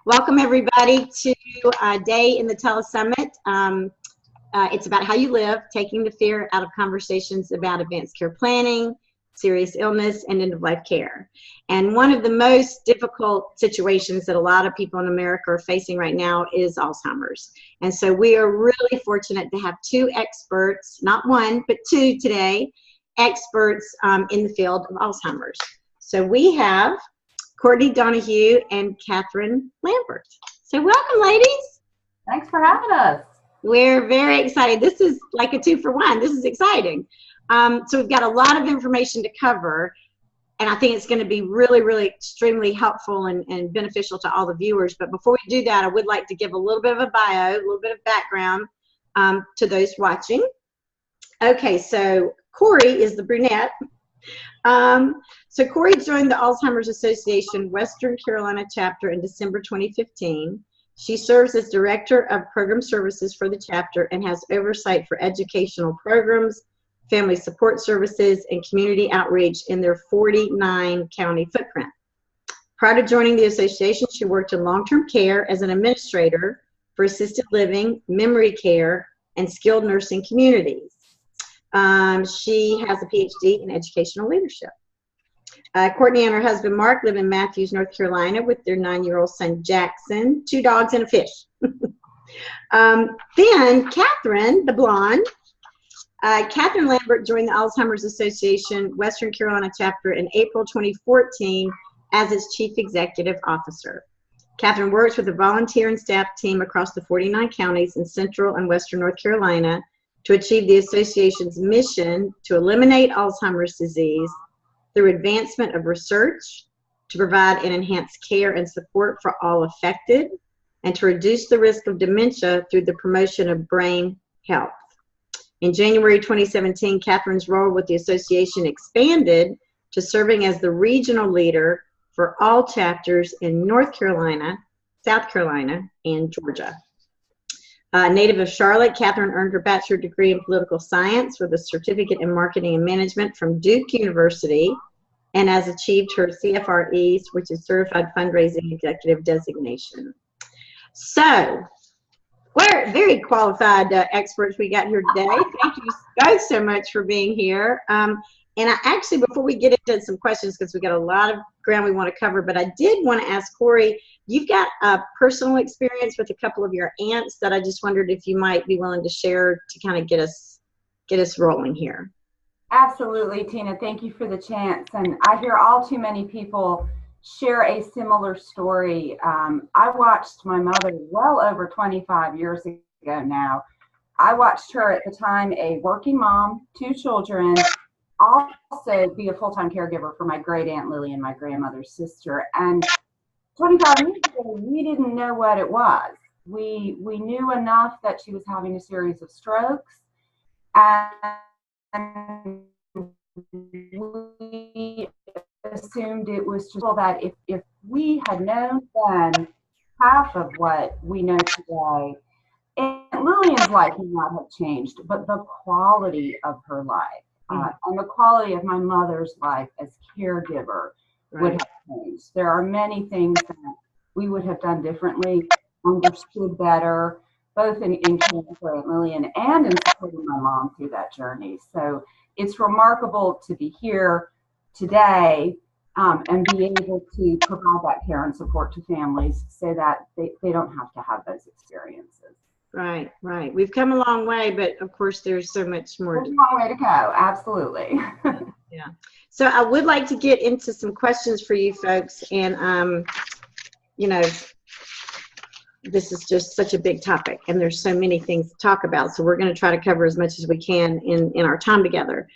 Welcome everybody to a day in the Telesummit. It's about how you live, taking the fear out of conversations about advanced care planning, serious illness, and end-of-life care. And one of the most difficult situations that a lot of people in America are facing right now is Alzheimer's. And so we are really fortunate to have two experts, not one, but two today, experts in the field of Alzheimer's. So we have ODonoghue and Katherine Lambert. So welcome, ladies. Thanks for having us. We're very excited. This is like a 2-for-1. This is exciting. So we've got a lot of information to cover, and I think it's going to be really, really extremely helpful and beneficial to all the viewers. But before we do that, I would like to give a little bit of a bio, a little bit of background to those watching. Okay, so Coury is the brunette. So Coury joined the Alzheimer's Association Western Carolina chapter in December 2015. She serves as Director of Program Services for the chapter and has oversight for educational programs, family support services, and community outreach in their 49-county footprint. Prior to joining the association, she worked in long-term care as an administrator for assisted living, memory care, and skilled nursing communities. She has a PhD in educational leadership. Courtney and her husband Mark live in Matthews, North Carolina with their 9-year-old son Jackson, 2 dogs and a fish. Then Katherine, the blonde, Katherine Lambert joined the Alzheimer's Association Western Carolina chapter in April 2014 as its Chief Executive Officer. Katherine works with a volunteer and staff team across the 49 counties in Central and Western North Carolina to achieve the association's mission to eliminate Alzheimer's disease through advancement of research, to provide and enhance care and support for all affected, and to reduce the risk of dementia through the promotion of brain health. In January 2017, Katherine's role with the association expanded to serving as the regional leader for all chapters in North Carolina, South Carolina, and Georgia. Native of Charlotte, Katherine earned her bachelor's degree in political science with a certificate in marketing and management from Duke University, and has achieved her CFRE, which is Certified Fundraising Executive designation. So, we're very qualified experts we got here today. Thank you guys so much for being here. And I actually, before we get into some questions, because we got a lot of ground we want to cover, but I did want to ask Coury, you've got a personal experience with a couple of your aunts that I just wondered if you might be willing to share to kind of get us rolling here. Absolutely, Tina. Thank you for the chance. And I hear all too many people share a similar story. I watched my mother well over 25 years ago now. I watched her at the time, a working mom, 2 children, also be a full-time caregiver for my great aunt Lily and my grandmother's sister. And 25 years ago, we didn't know what it was. We knew enough that she was having a series of strokes, and we assumed it was just that if we had known then half of what we know today, and Lillian's life may not have changed, but the quality of her life and the quality of my mother's life as caregiver would have changed. There are many things that we would have done differently, understood better, both in caring for Aunt Lillian and in supporting my mom through that journey. So it's remarkable to be here today and be able to provide that care and support to families so that they don't have to have those experiences. Right, right. We've come a long way, but of course there's so much more. There's a long way to go, absolutely. Yeah. So I would like to get into some questions for you folks, and you know, this is just such a big topic, and there's so many things to talk about. So we're going to try to cover as much as we can in our time together.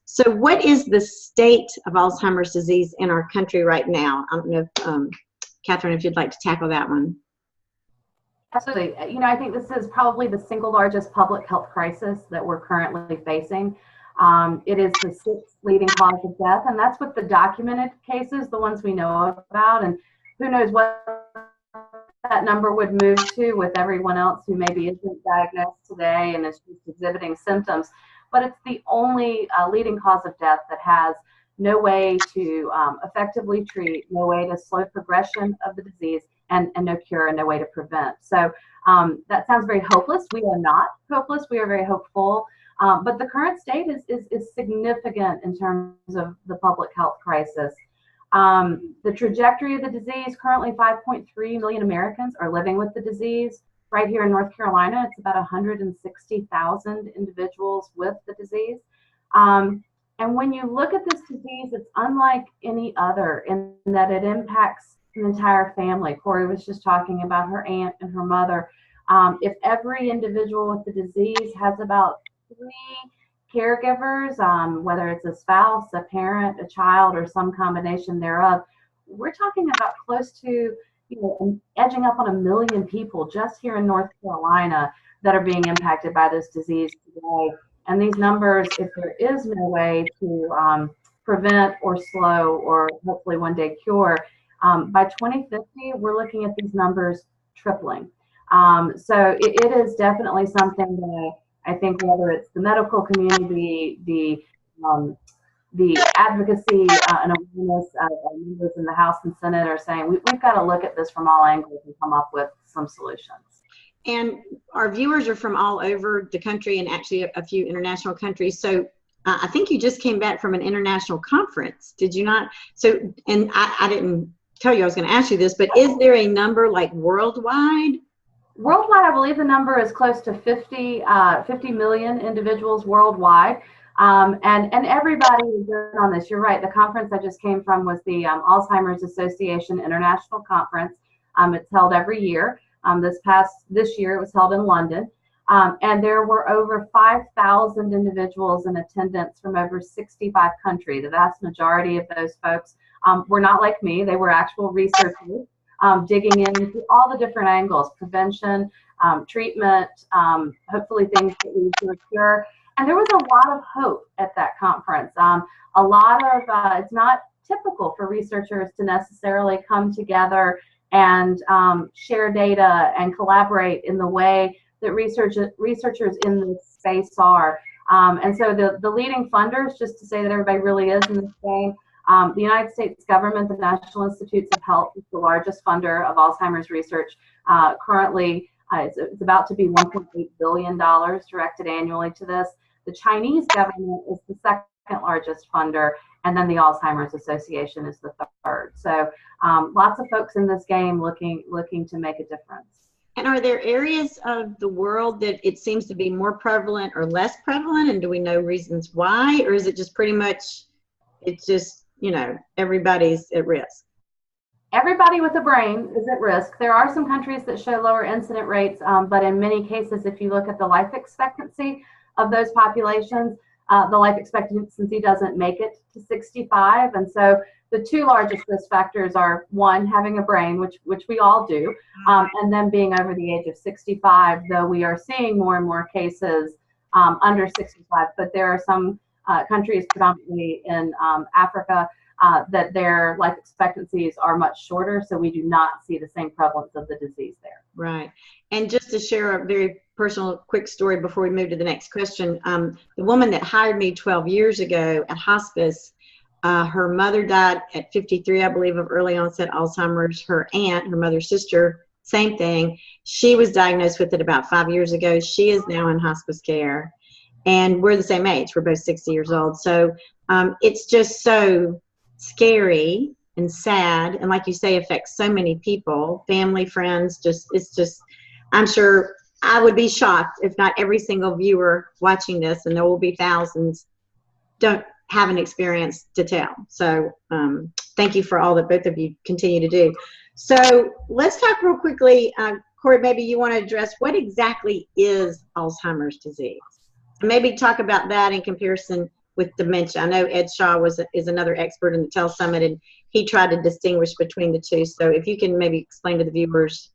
So what is the state of Alzheimer's disease in our country right now? I don't know if, Katherine, if you'd like to tackle that one. Absolutely. You know, I think this is probably the single largest public health crisis that we're currently facing. It is the 6th leading cause of death, and that's with the documented cases, the ones we know about, and who knows what that number would move to with everyone else who maybe isn't diagnosed today and is just exhibiting symptoms. But it's the only leading cause of death that has no way to effectively treat, no way to slow progression of the disease, and no cure and no way to prevent. So that sounds very hopeless. We are not hopeless. We are very hopeful. But the current state is significant in terms of the public health crisis. The trajectory of the disease, currently 5.3 million Americans are living with the disease. Right here in North Carolina, it's about 160,000 individuals with the disease. And when you look at this disease, it's unlike any other in that it impacts an entire family. Coury was just talking about her aunt and her mother. If every individual with the disease has about 3 caregivers, whether it's a spouse, a parent, a child, or some combination thereof, we're talking about close to, edging up on 1 million people just here in North Carolina that are being impacted by this disease today. And these numbers, if there is no way to prevent or slow or hopefully one day cure, by 2050, we're looking at these numbers tripling. So it is definitely something that I think, whether it's the medical community, the advocacy and awareness of members in the House and Senate are saying, we've got to look at this from all angles and come up with some solutions. And our viewers are from all over the country and actually a few international countries. So I think you just came back from an international conference, did you not? So, and I didn't tell you I was going to ask you this, but is there a number like worldwide? Worldwide, I believe the number is close to 50 million individuals worldwide. And everybody is in on this. You're right. The conference I just came from was the Alzheimer's Association International Conference. It's held every year. This year it was held in London. And there were over 5,000 individuals in attendance from over 65 countries. The vast majority of those folks were not like me. They were actual researchers digging into all the different angles: prevention, treatment, hopefully things that lead to a cure. And there was a lot of hope at that conference. A lot of, it's not typical for researchers to necessarily come together and share data and collaborate in the way that researchers in this space are. And so the leading funders, just to say that everybody really is in this game, the United States government, the National Institutes of Health, is the largest funder of Alzheimer's research. Currently, it's about to be $1.8 billion directed annually to this. The Chinese government is the second largest funder, and then the Alzheimer's Association is the third. So lots of folks in this game looking to make a difference. And are there areas of the world that it seems to be more prevalent or less prevalent? And do we know reasons why? Or is it just pretty much, it's just, everybody's at risk? Everybody with a brain is at risk. There are some countries that show lower incident rates, but in many cases, if you look at the life expectancy of those populations, the life expectancy doesn't make it to 65. And so the 2 largest risk factors are, 1, having a brain, which we all do, and then being over the age of 65, though we are seeing more and more cases under 65. But there are some countries, predominantly in Africa, that their life expectancies are much shorter, so we do not see the same prevalence of the disease there. Right. And just to share a very personal quick story before we move to the next question, the woman that hired me 12 years ago at hospice, her mother died at 53, I believe, of early onset Alzheimer's. Her aunt, her mother's sister, same thing. She was diagnosed with it about 5 years ago. She is now in hospice care, and we're the same age. We're both 60 years old. So it's just so scary and sad, and like you say, affects so many people, family, friends. It's just, I'm sure I would be shocked if not every single viewer watching this, and there will be thousands, don't have an experience to tell. So thank you for all that both of you continue to do. So let's talk real quickly. Coury, maybe you want to address what exactly is Alzheimer's disease, and maybe talk about that in comparison with dementia. I know Ed Shaw is another expert in the TEL Summit, and he tried to distinguish between the two. So if you can maybe explain to the viewers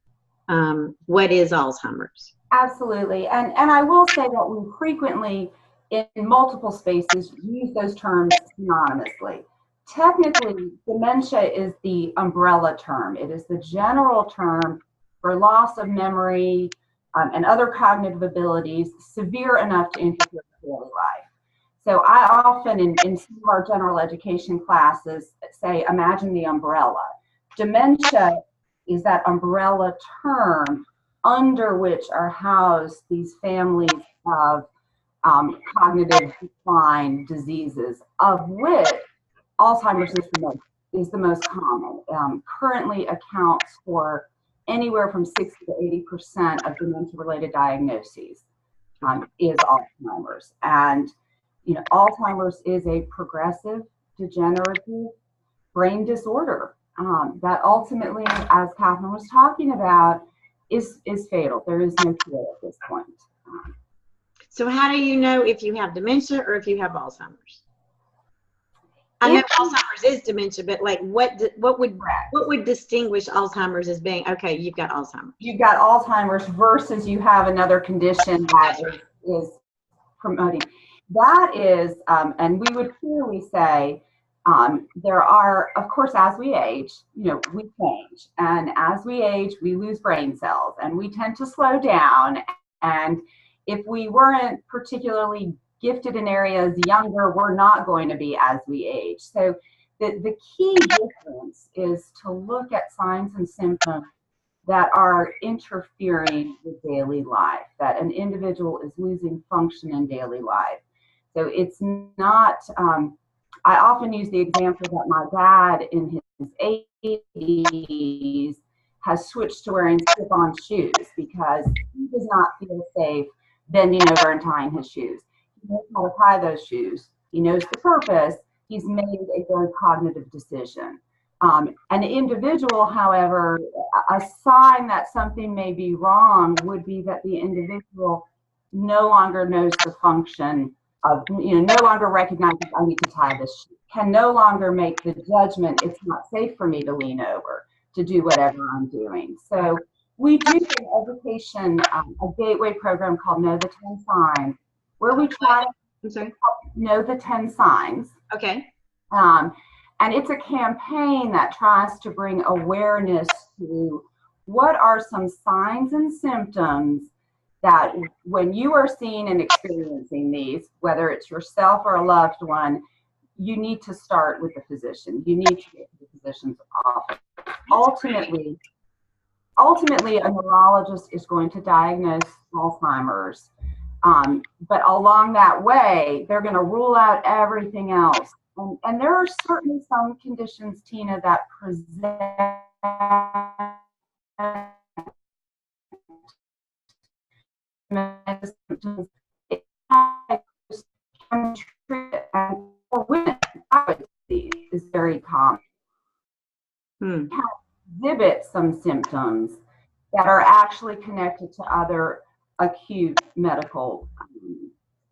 what is Alzheimer's. Absolutely. And I will say that we frequently, in multiple spaces, use those terms synonymously. Technically, dementia is the umbrella term. It is the general term for loss of memory and other cognitive abilities severe enough to interfere with daily life. So I often, in some of our general education classes, say, imagine the umbrella. Dementia is that umbrella term under which are housed these families of cognitive decline diseases, of which Alzheimer's is the most common. Currently accounts for anywhere from 60 to 80% of dementia-related diagnoses is Alzheimer's. And Alzheimer's is a progressive, degenerative brain disorder that ultimately, as Katherine was talking about, is fatal. There is no cure at this point. So how do you know if you have dementia or if you have Alzheimer's? I know Alzheimer's is dementia, but like what would distinguish Alzheimer's as being, okay, you've got Alzheimer's? You've got Alzheimer's versus you have another condition that is promoting. That is, and we would clearly say, there are, of course, as we age, we change. And as we age, we lose brain cells and we tend to slow down. And if we weren't particularly gifted in areas younger, we're not going to be as we age. So the key difference is to look at signs and symptoms that are interfering with daily life, that an individual is losing function in daily life. So it's not, I often use the example that my dad in his 80s has switched to wearing slip-on shoes because he does not feel safe bending over and tying his shoes. He knows how to tie those shoes. He knows the purpose. He's made a very cognitive decision. An individual, however, a sign that something may be wrong would be that the individual no longer knows the function of, no longer recognizes I need to tie this shoe, can no longer make the judgment it's not safe for me to lean over to do whatever I'm doing. So we do in education a gateway program called Know the 10 Signs, where we try to know the 10 signs. Okay. And it's a campaign that tries to bring awareness to what are some signs and symptoms that when you are seeing and experiencing these, whether it's yourself or a loved one, you need to start with the physician. You need to get to the physician's office. Ultimately, a neurologist is going to diagnose Alzheimer's. But along that way, they're going to rule out everything else. And there are certainly some conditions, Tina, that present symptoms. Is very common. Exhibit some symptoms that are actually connected to other acute medical.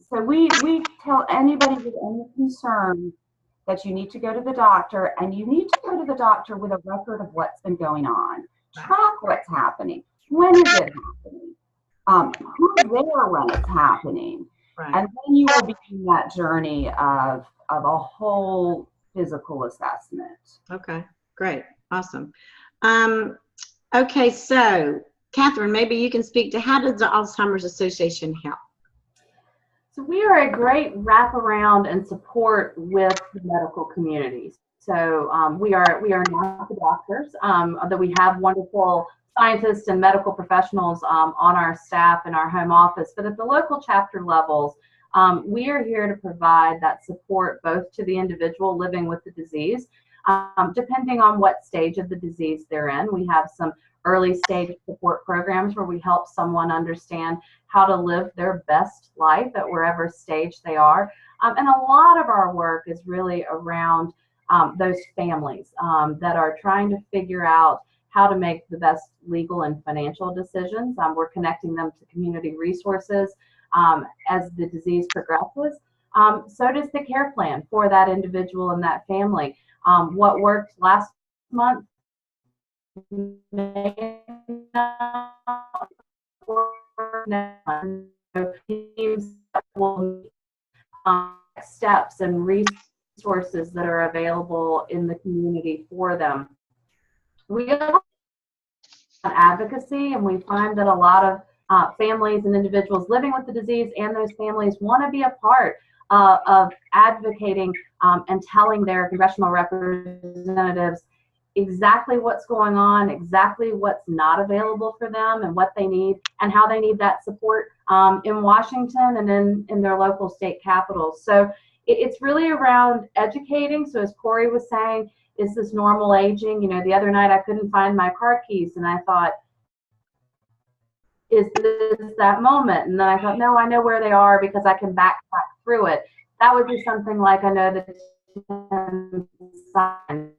So we tell anybody with any concern that you need to go to the doctor, and you need to go to the doctor with a record of what's been going on. Track what's happening. When is it happening? Who's there when it's happening? Right. And then you will begin that journey of a whole physical assessment. Okay, great, awesome. Okay, so Katherine, maybe you can speak to how does the Alzheimer's Association help? So we are a great wraparound and support with the medical communities. So we are not the doctors, although we have wonderful scientists and medical professionals on our staff in our home office. But at the local chapter levels, we are here to provide that support both to the individual living with the disease, depending on what stage of the disease they're in. We have some early stage support programs where we help someone understand how to live their best life at wherever stage they are. And a lot of our work is really around those families that are trying to figure out how to make the best legal and financial decisions. We're connecting them to community resources as the disease progresses. So does the care plan for that individual and that family. What worked last month may not work now. Teams will steps and resources that are available in the community for them. We have advocacy, and we find that a lot of families and individuals living with the disease and those families want to be a part of advocating and telling their congressional representatives, exactly what's going on, exactly what's not available for them, and what they need, and how they need that support in Washington and in their local state capitals. So it's really around educating. So as Coury was saying, is this normal aging? You know, the other night I couldn't find my car keys, and I thought, is this that moment? And then I thought, no, I know where they are because I can backtrack through it. That would be something like, I know the signs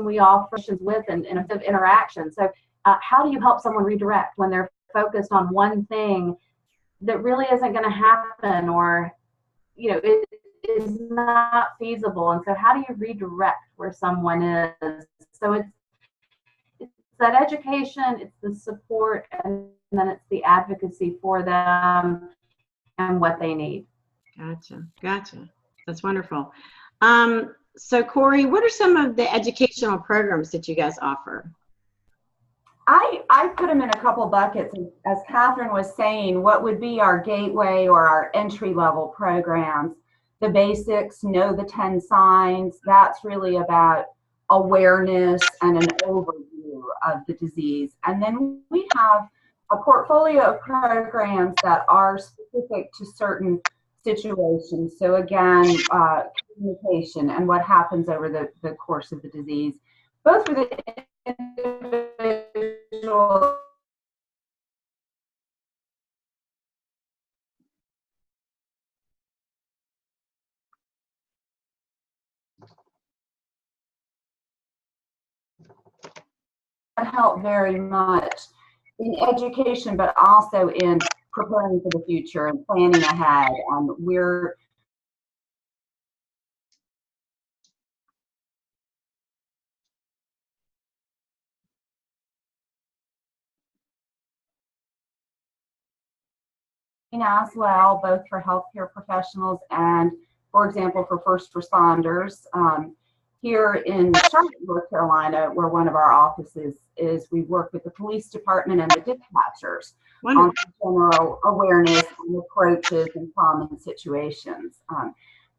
we offer with and interaction. So how do you help someone redirect when they're focused on one thing that really isn't going to happen, or, you know, it is not feasible? And so how do you redirect where someone is? So it's that education, it's the support, and then it's the advocacy for them and what they need. Gotcha. That's wonderful. So Coury, what are some of the educational programs that you guys offer? I put them in a couple buckets. As Katherine was saying, what would be our gateway or our entry-level programs? The basics, know the 10 signs. That's really about awareness and an overview of the disease. And then we have a portfolio of programs that are specific to certain situations. So again, communication and what happens over the course of the disease, both for the individual help very much in education, but also in preparing for the future and planning ahead. We're as well, both for healthcare professionals and, for example, for first responders. Here in Charlotte, North Carolina, where one of our offices is, we work with the police department and the dispatchers on general awareness and approaches in common situations.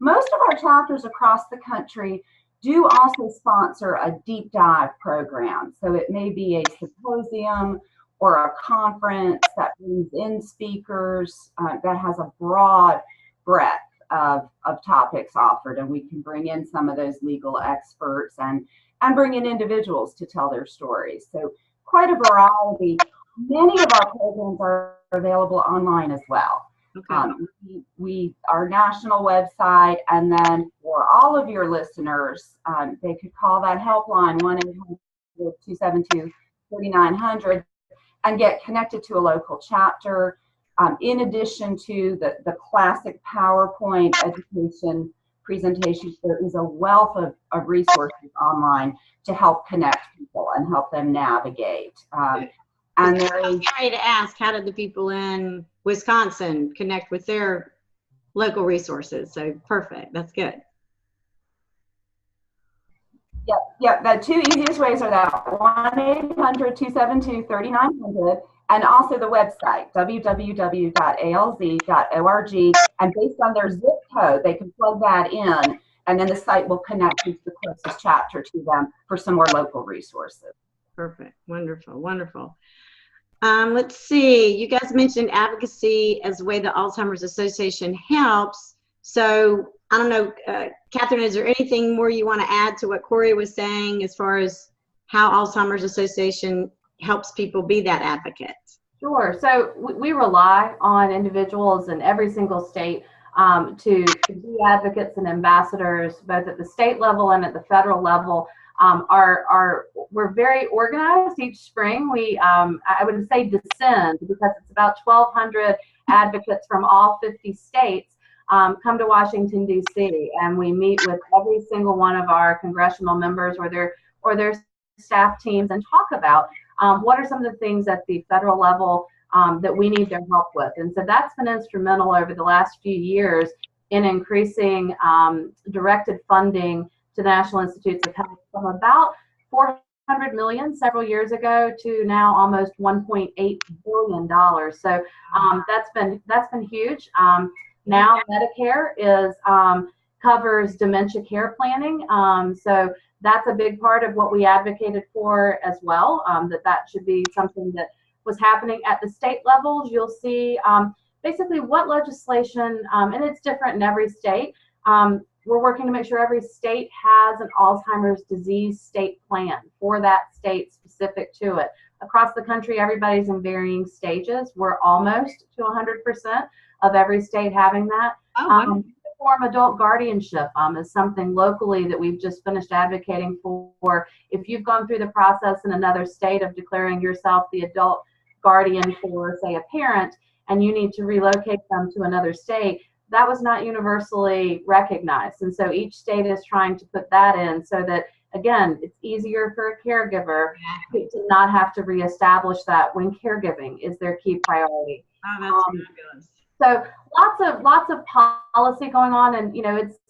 Most of our chapters across the country do also sponsor a deep dive program. So it may be a symposium or a conference that brings in speakers that has a broad breadth of topics offered, and we can bring in some of those legal experts and bring in individuals to tell their stories. So quite a variety. Many of our programs are available online as well. Okay. Our national website, and then for all of your listeners, they could call that helpline 1-800-272-3900 and get connected to a local chapter. In addition to the classic PowerPoint education presentations, there is a wealth of resources online to help connect people and help them navigate. And there is, I to ask, how did the people in Wisconsin connect with their local resources? So perfect, that's good. Yep. The two easiest ways are that 1-800-272-3900 and also the website, www.alz.org. And based on their zip code, they can plug that in, and then the site will connect to the closest chapter to them for some more local resources. Perfect. Wonderful. Let's see. You guys mentioned advocacy as a way the Alzheimer's Association helps. So I don't know, Katherine, is there anything more you want to add to what Coury was saying as far as how Alzheimer's Association helps people be that advocate? Sure. So we rely on individuals in every single state to be advocates and ambassadors, both at the state level and at the federal level. We're very organized. Each spring we, I would say, descend, because it's about 1,200 advocates from all 50 states come to Washington, D.C., and we meet with every single one of our congressional members or their staff teams and talk about what are some of the things at the federal level that we need their help with. And so that's been instrumental over the last few years in increasing directed funding to the National Institutes of Health from about $400 million several years ago to now almost $1.8 billion. So that's been huge. Now Medicare covers dementia care planning. So that's a big part of what we advocated for as well, that should be something that was happening at the state levels. You'll see basically what legislation, and it's different in every state. We're working to make sure every state has an Alzheimer's disease state plan for that state specific to it. Across the country, everybody's in varying stages. We're almost to 100% of every state having that. Form adult guardianship is something locally that we've just finished advocating for. If you've gone through the process in another state of declaring yourself the adult guardian for, say, a parent, and you need to relocate them to another state, that was not universally recognized. And so each state is trying to put that in so that, again, it's easier for a caregiver to not have to reestablish that when caregiving is their key priority. Oh, that's fabulous. So lots of policy going on, and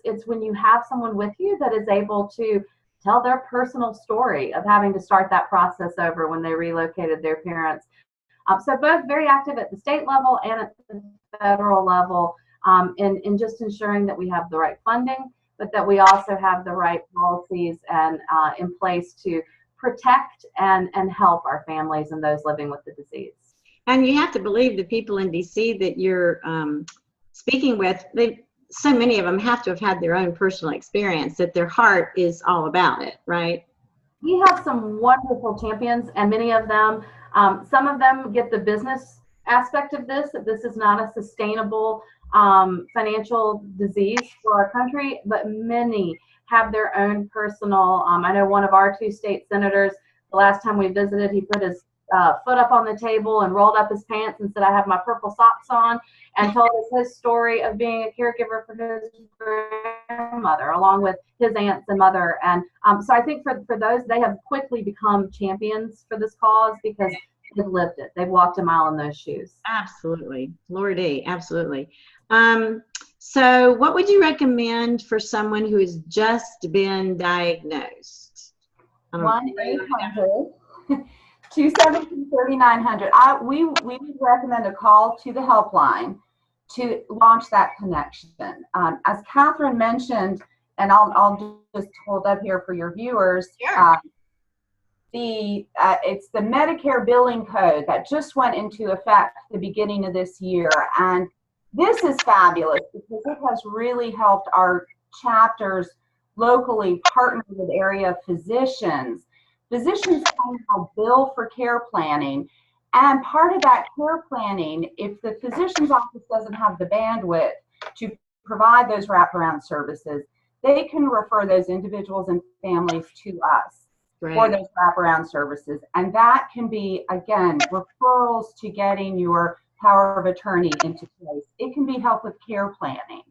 it's when you have someone with you that is able to tell their personal story of having to start that process over when they relocated their parents. So both very active at the state level and at the federal level, in just ensuring that we have the right funding, but that we also have the right policies and in place to protect and help our families and those living with the disease. And you have to believe the people in DC that you're speaking with, so many of them have to have had their own personal experience, that their heart is all about it, right? We have some wonderful champions, and many of them, some of them get the business aspect of this, that this is not a sustainable financial disease for our country, but many have their own personal, I know one of our 2 state senators, the last time we visited, he put his foot up on the table and rolled up his pants and said, "I have my purple socks on," and told us his story of being a caregiver for his grandmother, along with his aunts and mother. And so I think for those, they have quickly become champions for this cause because they've lived it. They've walked a mile in those shoes. Absolutely. Lordy, absolutely. So what would you recommend for someone who has just been diagnosed? 1-800-217-3900. We would recommend a call to the helpline to launch that connection. As Katherine mentioned, and I'll just hold up here for your viewers. Sure. It's the Medicare billing code that just went into effect at the beginning of this year, and this is fabulous because it has really helped our chapters locally partner with area physicians. Physicians can now bill for care planning, and part of that care planning, if the physician's office doesn't have the bandwidth to provide those wraparound services, they can refer those individuals and families to us for those wraparound services. And that can be, again, referrals to getting your power of attorney into place. It can be help with care planning.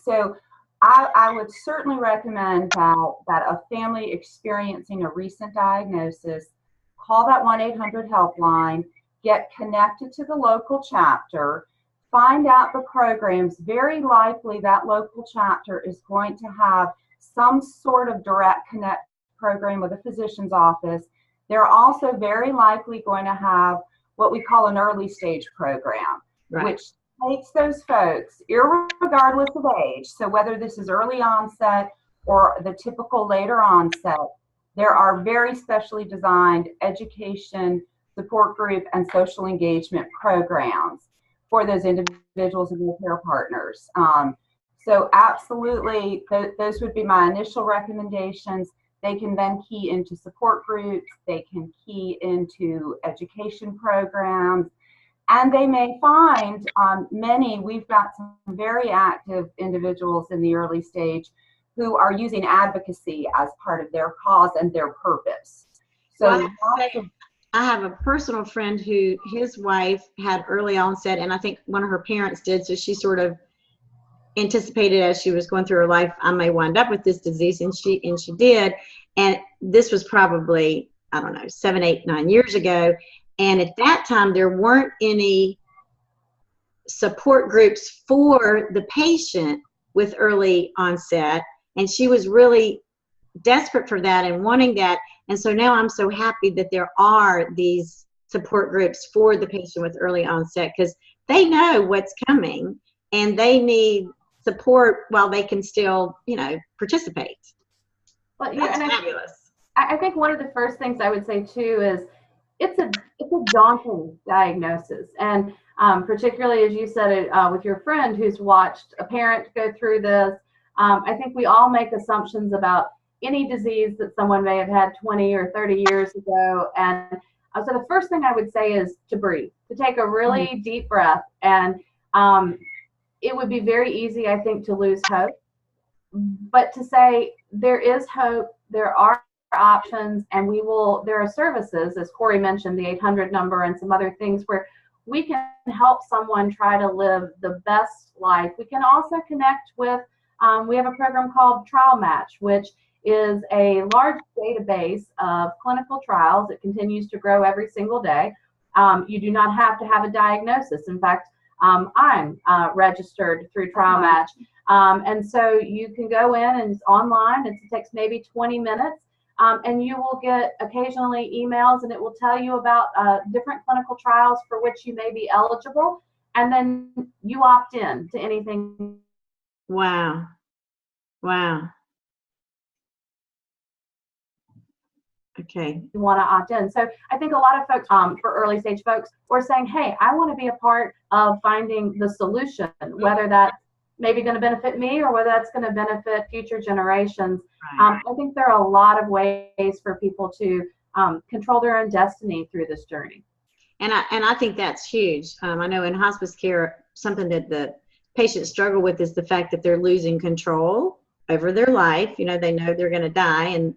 So I would certainly recommend that a family experiencing a recent diagnosis call that 1-800 helpline, get connected to the local chapter, find out the programs. Very likely that local chapter is going to have some sort of direct connect program with a physician's office. They're also very likely going to have what we call an early stage program, which takes those folks, irregardless of age, so whether this is early onset or the typical later onset, there are very specially designed education, support group, and social engagement programs for those individuals and their care partners. So absolutely, those would be my initial recommendations. They can then key into support groups, they can key into education programs, and they may find we've got some very active individuals in the early stage who are using advocacy as part of their cause and their purpose. So I have a personal friend who his wife had early onset, and I think one of her parents did, so she sort of anticipated as she was going through her life, I may wind up with this disease, and she did. And this was probably, I don't know, 7, 8, 9 years ago. And at that time, there weren't any support groups for the patient with early onset. And she was really desperate for that and wanting that. And so now I'm so happy that there are these support groups for the patient with early onset, because they know what's coming and they need support while they can still, participate. But That's fabulous. I think one of the first things I would say too is it's a daunting diagnosis, and particularly as you said it with your friend who's watched a parent go through this. I think we all make assumptions about any disease that someone may have had 20 or 30 years ago, and so the first thing I would say is to breathe, to take a really deep breath, and it would be very easy, I think, to lose hope, but to say there is hope, there are options, and there are services, as Coury mentioned, the 800 number and some other things where we can help someone try to live the best life. We can also connect with, we have a program called Trial Match, which is a large database of clinical trials. It continues to grow every single day. You do not have to have a diagnosis. In fact, I'm registered through Trial Match. And so you can go in, and it's online. It takes maybe 20 minutes. And you will get occasionally emails, and it will tell you about different clinical trials for which you may be eligible. And then you opt in to anything. Wow. Wow. Okay. You want to opt in. So I think a lot of folks, for early stage folks, are saying, hey, I want to be a part of finding the solution, whether that's maybe going to benefit me or whether that's going to benefit future generations. Right. I think there are a lot of ways for people to control their own destiny through this journey. And I think that's huge. I know in hospice care, something that the patients struggle with is the fact that they're losing control over their life. You know, they know they're going to die, and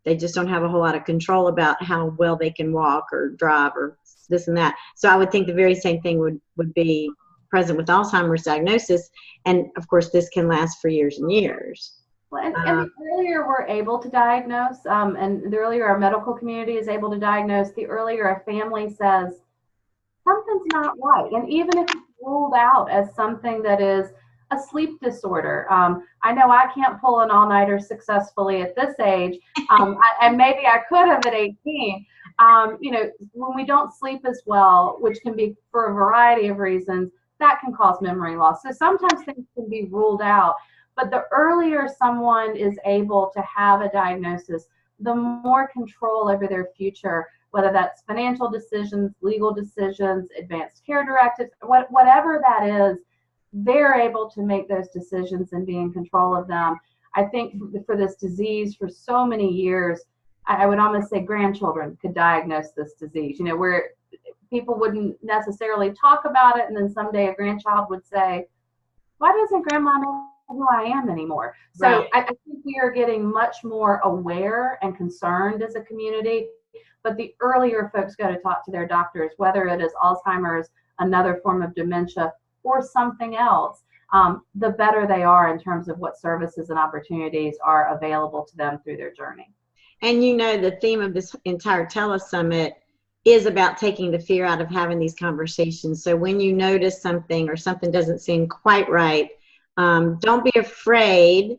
they just don't have a whole lot of control about how well they can walk or drive or this and that. So I would think the very same thing would be present with Alzheimer's diagnosis. And of course, this can last for years and years. Well, and the earlier we're able to diagnose, and the earlier our medical community is able to diagnose, the earlier a family says, something's not right. And even if it's ruled out as something that is a sleep disorder. I know I can't pull an all-nighter successfully at this age, and maybe I could have at 18. You know, when we don't sleep as well, which can be for a variety of reasons, that can cause memory loss. So sometimes things can be ruled out, but the earlier someone is able to have a diagnosis, the more control over their future, whether that's financial decisions, legal decisions, advanced care directives, whatever that is, they're able to make those decisions and be in control of them. I think for this disease, for so many years, I would almost say grandchildren could diagnose this disease, you know, where people wouldn't necessarily talk about it, and then someday a grandchild would say, why doesn't grandma know who I am anymore? So Right. I think we are getting much more aware and concerned as a community, but the earlier folks go to talk to their doctors, whether it is Alzheimer's, another form of dementia, or something else, the better they are in terms of what services and opportunities are available to them through their journey. And you know, the theme of this entire telesummit is about taking the fear out of having these conversations. So when you notice something or something doesn't seem quite right, don't be afraid.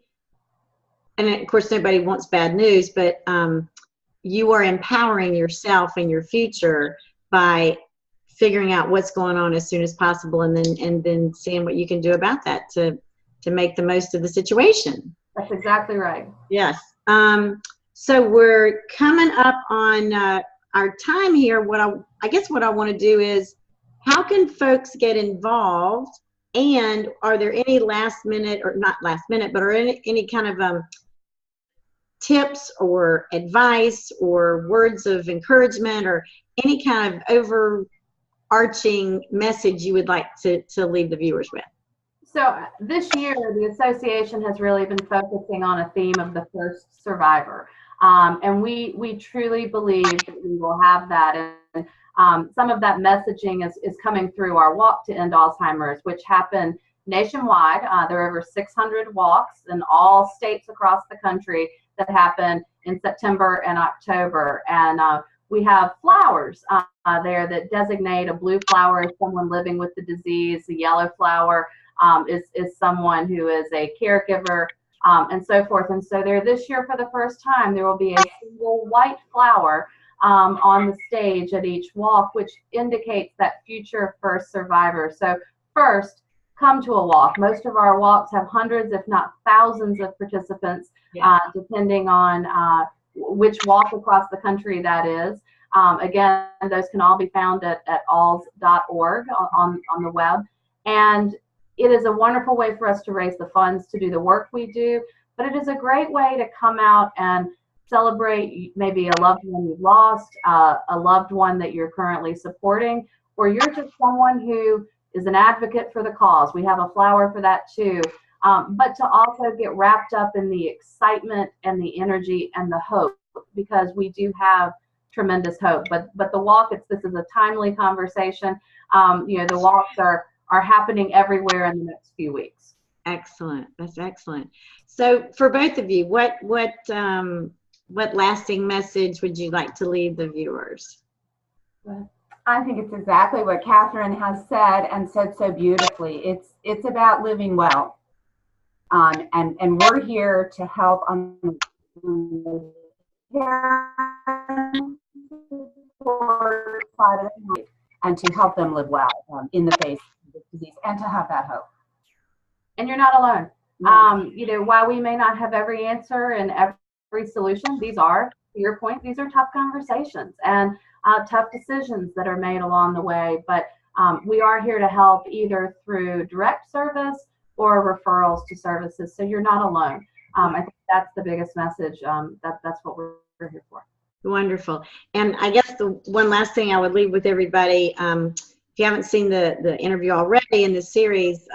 And of course, nobody wants bad news, but you are empowering yourself and your future by figuring out what's going on as soon as possible, and then seeing what you can do about that to make the most of the situation. That's exactly right. Yes. So we're coming up on our time here. I guess what I want to do is, how can folks get involved, and are there any last minute, or not last minute, but are any kind of tips or advice or words of encouragement or any kind of overarching message you would like to leave the viewers with? So this year, the association has really been focusing on a theme of the first survivor. And we truly believe that we will have that. And some of that messaging is coming through our Walk to End Alzheimer's, which happened nationwide. There are over 600 walks in all states across the country that happen in September and October. And we have flowers there that designate a blue flower as someone living with the disease. The yellow flower is someone who is a caregiver, and so forth. And so there, this year for the first time, there will be a single white flower on the stage at each walk, which indicates that future first survivor. So first, come to a walk. Most of our walks have hundreds, if not thousands, of participants, depending on which walk across the country that is. Again, those can all be found at alls.org on the web. And it is a wonderful way for us to raise the funds to do the work we do, but it is a great way to come out and celebrate maybe a loved one you've lost, a loved one that you're currently supporting, or you're just someone who is an advocate for the cause. We have a flower for that too. But to also get wrapped up in the excitement and the energy and the hope, because we do have tremendous hope. But the walk, this is a timely conversation. The walks are happening everywhere in the next few weeks. Excellent. That's excellent. So for both of you, what lasting message would you like to leave the viewers? I think it's exactly what Katherine has said, and said so beautifully. It's about living well, and we're here to help on the side of it, and to help them live well in the face of this disease, and to have that hope. And you're not alone. No. While we may not have every answer and every solution, these are, to your point, these are tough conversations and tough decisions that are made along the way. But we are here to help either through direct service or referrals to services. So you're not alone. I think that's the biggest message. That's what we're here for. Wonderful. And I guess the one last thing I would leave with everybody, if you haven't seen the interview already in this series,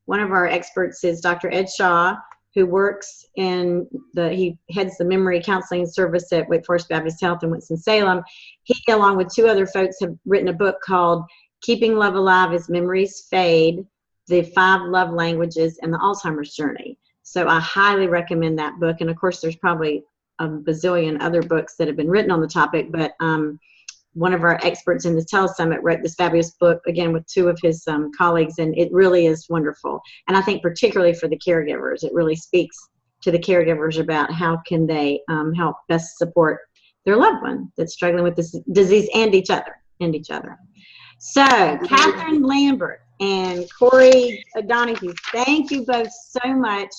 one of our experts is Dr. Ed Shaw, who works he heads the memory counseling service at Wake Forest Baptist Health in Winston-Salem. He, along with 2 other folks, have written a book called Keeping Love Alive as Memories Fade, the 5 Love Languages and the Alzheimer's Journey. So I highly recommend that book. And of course, there's probably a bazillion other books that have been written on the topic, but one of our experts in the telesummit wrote this fabulous book, again, with 2 of his colleagues, and it really is wonderful. And I think particularly for the caregivers, it really speaks to the caregivers about how can they help best support their loved one that's struggling with this disease and each other. So, Katherine Lambert and Coury ODonoghue, thank you both so much,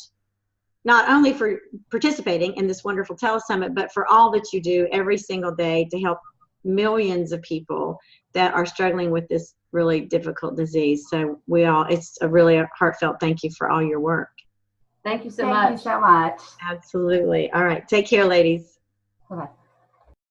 not only for participating in this wonderful telesummit, but for all that you do every single day to help millions of people that are struggling with this really difficult disease. So it's a really heartfelt thank you for all your work. Thank you so much. Thank you so much. Absolutely. All right. Take care, ladies. Bye-bye.